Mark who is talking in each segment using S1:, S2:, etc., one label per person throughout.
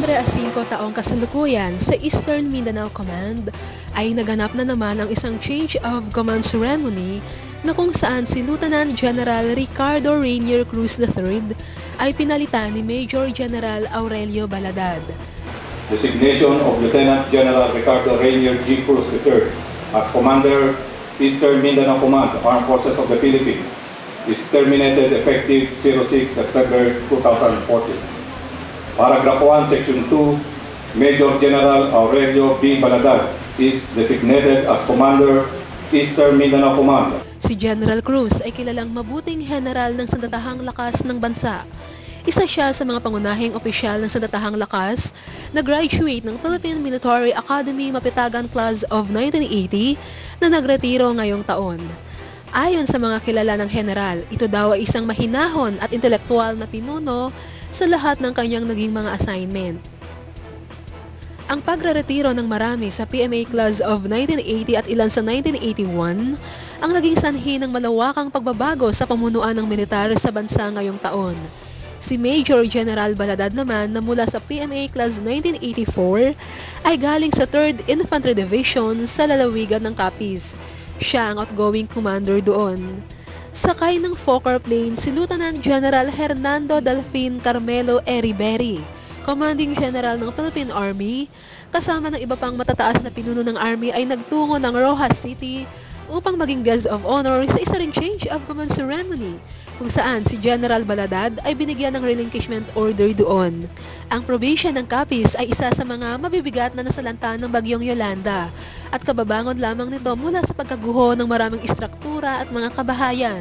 S1: Nobyembre 5 taong kasalukuyan sa Eastern Mindanao Command ay naganap na naman ang isang change of command ceremony na kung saan si Lieutenant General Ricardo Rainier Cruz III ay pinalitan ni Major General Aurelio Baladad.
S2: Designation of Lieutenant General Ricardo Rainier G. Cruz III as Commander, Eastern Mindanao Command, Armed Forces of the Philippines is terminated effective 06 September 2014. Paragraph 1, Section 2, Major General Aurelio B. Baladad is designated as Commander, Eastern Mindanao Command.
S1: Si General Cruz ay kilalang mabuting general ng sandatahang lakas ng bansa. Isa siya sa mga pangunahing opisyal ng sandatahang lakas na graduate ng Philippine Military Academy Mapitagan Class of 1980 na nagretiro ngayong taon. Ayon sa mga kilala ng general, ito daw ay isang mahinahon at intelektual na pinuno sa lahat ng kanyang naging mga assignment. Ang pagreretiro ng marami sa PMA Class of 1980 at ilan sa 1981 ang naging sanhi ng malawakang pagbabago sa pamunuan ng militar sa bansa ngayong taon. Si Major General Baladad naman na mula sa PMA Class 1984 ay galing sa 3rd Infantry Division sa lalawigan ng Capiz. Siya ang outgoing commander doon. Sakay ng Fokker plane si Lieutenant General Hernando Delfin Carmelo Eriberi, Commanding General ng Philippine Army, kasama ng iba pang matataas na pinuno ng Army ay nagtungo ng Rojas City upang maging guest of honor sa isa ring change of command ceremony kung saan si General Baladad ay binigyan ng relinquishment order doon. Ang probinsya ng Capiz ay isa sa mga mabibigat na nasalanta ng bagyong Yolanda at kababangon lamang nito mula sa pagkaguho ng maraming istruktura at mga kabahayan.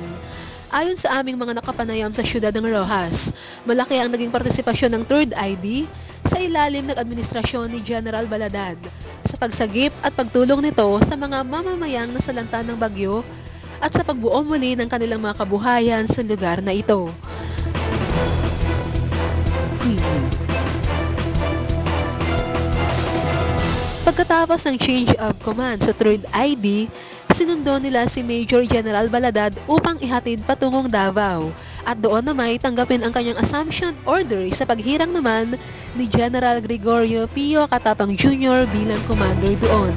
S1: Ayon sa aming mga nakapanayam sa siyudad ng Rojas, malaki ang naging partisipasyon ng 3rd ID sa ilalim ng administrasyon ni General Baladad sa pagsagip at pagtulong nito sa mga mamamayang nasalanta ng bagyo at sa pagbuo muli ng kanilang mga kabuhayan sa lugar na ito. Pagkatapos ng change of command sa 3rd ID, sinundo nila si Major General Baladad upang ihatid patungong Davao at doon na may tanggapin ang kanyang assumption order sa paghirang naman ni General Gregorio Pio Katapang Jr. bilang commander doon.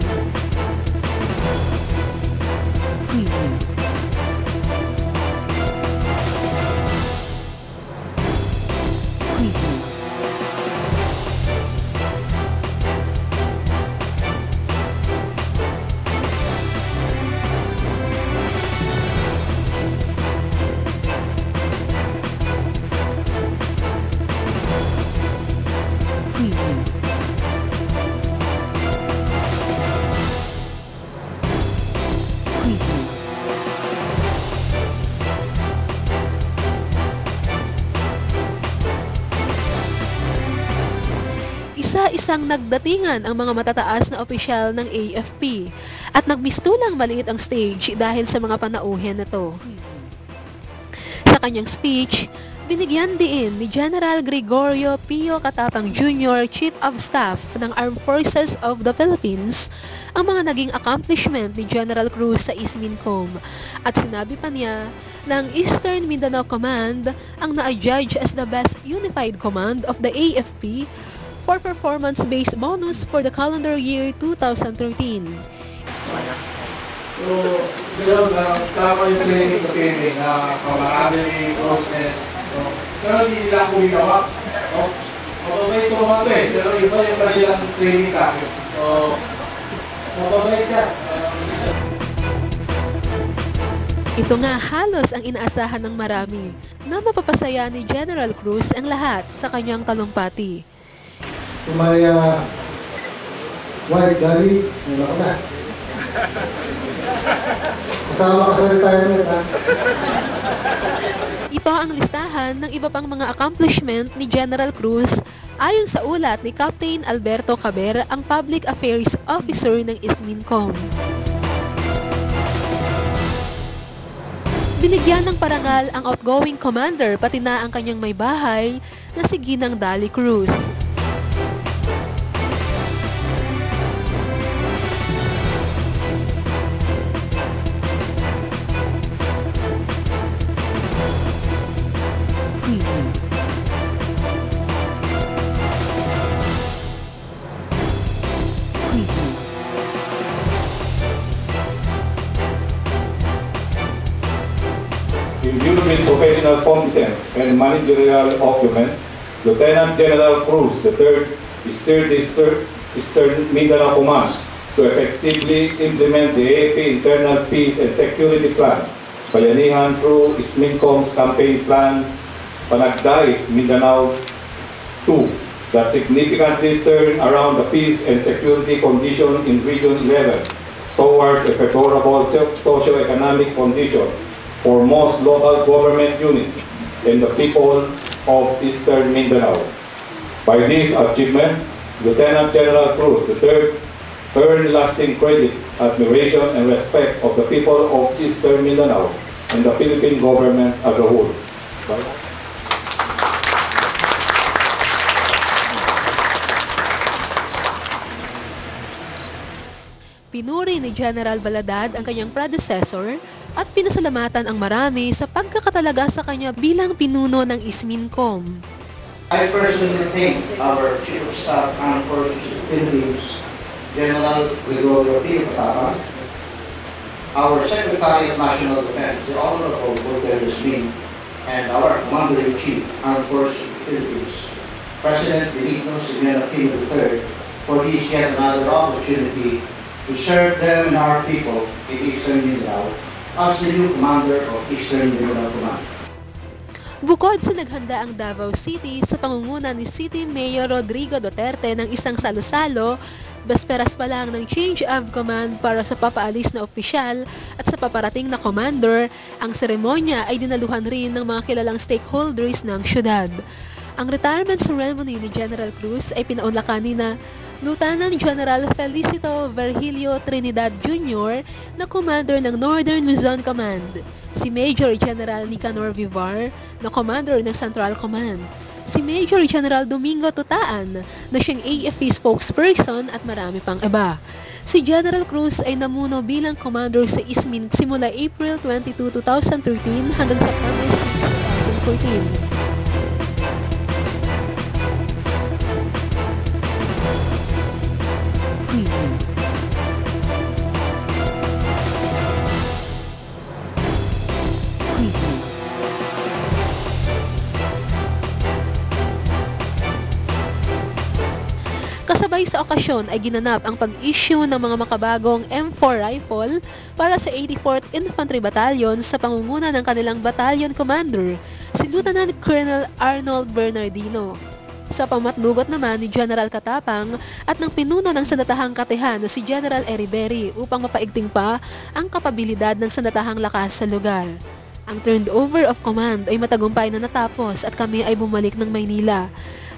S1: Isa-isang nagdatingan ang mga matataas na opisyal ng AFP at nagmistulang maliit ang stage dahil sa mga panauhin nito. Sa kanyang speech, binigyan diin ni General Gregorio Pio Katapang Jr., Chief of Staff ng Armed Forces of the Philippines, ang mga naging accomplishment ni General Cruz sa ISMINCOM at sinabi pa niya na ang Eastern Mindanao Command ang na-adjudge as the best unified command of the AFP for performance-based bonus for the calendar year 2013.
S3: So, gano'n na tama yung training sa PMA na camaraderie, closeness. Pero hindi nila ako ginawa. Mababait ko mga ito eh. Pero iba yung kanilang training sa akin. So, mababait yan.
S1: Ito nga halos ang inaasahan ng marami na mapapasaya ni General Cruz ang lahat sa kanyang talumpati.
S4: To my wife, Gary, wala ka na. Kasama ka sa retirement, ha?
S1: Ito ang listahan ng iba pang mga accomplishment ni General Cruz ayon sa ulat ni Captain Alberto Caber, ang Public Affairs Officer ng ISMINCOM. Binigyan ng parangal ang outgoing commander pati na ang kanyang may bahay na si Ginang Dali Cruz.
S2: Imbued with professional competence and managerial acumen, Lieutenant General Cruz III steered the Eastern Mindanao Command to effectively implement the AFP Internal Peace and Security Plan, Bayanihan through ISMINCOM's campaign plan, Panagday Mindanao 2, that significantly turned around the peace and security condition in Region 11 toward a favorable socio-economic condition for most local government units and the people of Eastern Mindanao. By this achievement, Lieutenant General Cruz III earned lasting credit, admiration, and respect of the people of Eastern Mindanao and the Philippine government as a whole.
S1: Pinuri ni General Baladad ang kanyang predecessor at pinasalamatan ang marami sa pagkakatalaga sa kanya bilang pinuno ng ISMINCOM.
S5: I personally thank our Chief of Staff and Forces of the Philippines, General Gregorio P. Patapang, our Secretary of National Defense, the Honorable Walter Yasmin, and our Commander-in-Chief, Armed Forces of the Philippines, President Benigno Simeon Aquino III, for this yet another opportunity to serve them and our people in Eastern Mindanao as the new commander of Eastern Mindanao Command.
S1: Bukod sa naghanda ang Davao City sa pangunguna ni City Mayor Rodrigo Duterte ng isang salo-salo, besperas pa lang ng change of command para sa papaalis na opisyal at sa paparating na commander, ang seremonya ay dinaluhan rin ng mga kilalang stakeholders ng syudad. Ang retirement ceremony ni General Cruz ay pinaunlakan ni na Lieutenant General Felicito Virgilio Trinidad Jr. na commander ng Northern Luzon Command, si Major General Nicanor Vivar na commander ng Central Command, si Major General Domingo Tutaan na siyang AFP spokesperson at marami pang iba. Si General Cruz ay namuno bilang commander sa ISMIN simula April 22, 2013 hanggang September 6, 2014. Kasabay sa okasyon ay ginanap ang pag-issue ng mga makabagong M4 rifle para sa 84th Infantry Battalion sa pangunguna ng kanilang battalion commander, si Lieutenant Colonel Arnold Bernardino. Sa pamatnugot naman ni General Katapang at ng pinuno ng sandatahang katihan na si General Eriberi upang mapaigting pa ang kapabilidad ng sandatahang lakas sa lugar. Ang turned over of command ay matagumpay na natapos at kami ay bumalik ng Maynila.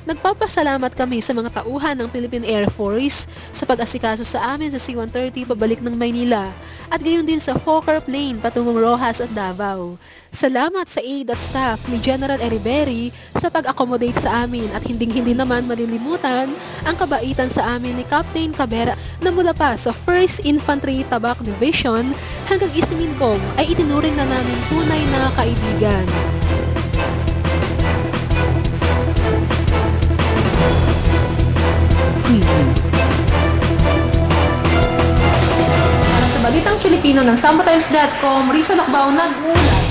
S1: Nagpapasalamat kami sa mga tauhan ng Philippine Air Force sa pag-asikaso sa amin sa C-130 pabalik ng Maynila at gayon din sa Fokker plane patungong Rojas at Davao. Salamat sa aid at staff ni General Eriberi sa pag-accommodate sa amin at hinding-hindi naman malilimutan ang kabaitan sa amin ni Captain Cabera na mula pa sa 1st Infantry Tabak Division hanggang ISMINCOM ay itinuring na namin tunay na kaibigan. Para sa Balitang Filipino ng SamboTimes.com, Risa Lacbao nag-uulat.